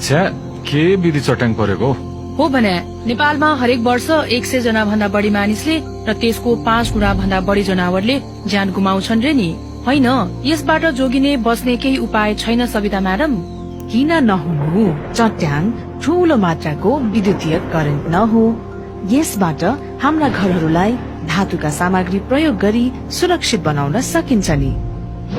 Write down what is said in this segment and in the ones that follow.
छ्या के विधि चट्याङ परेको हो भने नेपालमा हरेक वर्ष 100 जना भन्दा बढी मानिसले र त्यसको 5 गुणा भन्दा बढी जनावरले ज्यान गुमाउँछन् रे नि। होइन, यसबाट जोगिने बस्ने केही उपाय छैन सविता म्याडम? किन नहुनु? चट्याङ ठूलो मात्राको विद्युतीय करेन्ट न हो। यसबाट हाम्रा घरहरूलाई धातुका सामग्री प्रयोग गरी सुरक्षित बनाउन सकिन्छ नि।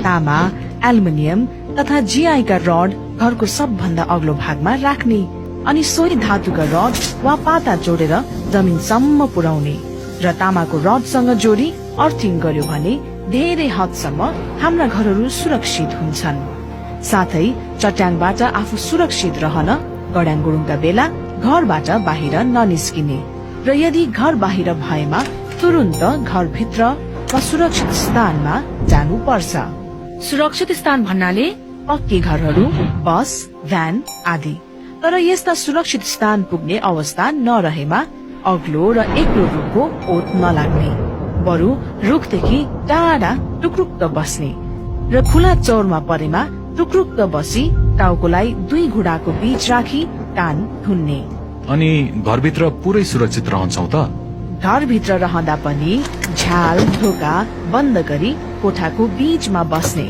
तामा, एल्युमिनियम तथा जीआई का रड घरको सबभन्दा अग्लो भागमा राख्ने अनि सोही धातुका रड वा पाता जोडेर जमिनसम्म पुर्याउने र तामाको रडसँग जोडी अर्थिङ गर्यो भने धेरै हदसम्म हाम्रा घरहरू सुरक्षित हुन्छन्। साथै चट्याङबाट आफू सुरक्षित रहन गड्याङ गुडुङका बेला घरबाट बाहिर ननिस्किने र यदि घर बाहिर भएमा तुरुन्त घरभित्र वा सुरक्षित स्थानमा जानु पर्छ। सुरक्षित स्थान भन्नाले पक्की घरहरू, बस, भ्यान आदि। तर यस्ता सुरक्षित स्थान पुग्ने अवस्था नरहेमा अग्लो र एक्लो रुखको ओत नलाग्ने, बरु रुखदेखि टाढा टुक्रुक्क बस्ने र खुला चौरमा परेमा टुक्रुक्क बसी टाउकोलाई 2 घुँडाको बीच राखी कान थुन्ने। अनि घरभित्र पुरै सुरक्षित रहन्छौ त? घरभित्र रहँदा पनि झ्याल ढोका बन्द गरी कोठाको बीचमा बस्ने,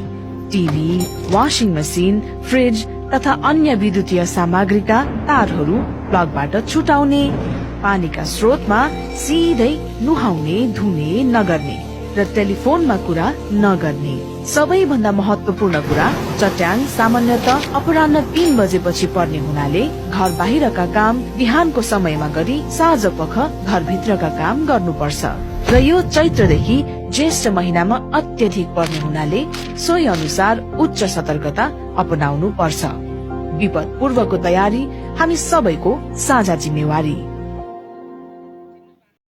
टिभी, वाशिङ मसिन, फ्रिज तथा अन्य विद्युतीय सामग्रीका तारहरू प्लगबाट छुटाउने, पानीका स्रोतमा सिधै नुहाउने धुने नगर्ने र टेलिफोनमा कुरा नगर्ने। सबैभन्दा महत्वपूर्ण कुरा, चट्याङ सामान्यतः अपराह्न 3 बजेपछि पर्ने हुनाले घर बाहिरका काम बिहानको समयमा गरी साँझपख घरभित्रका काम गर्नुपर्छ र यो चैत्रदेखि ज्येष्ठ महिनामा अत्यधिक पर्ने हुनाले सोही अनुसार उच्च सतर्कता अपनाउनु पर्छ। विपद पूर्वको तयारी हामी सबैको साझा जिम्मेवारी।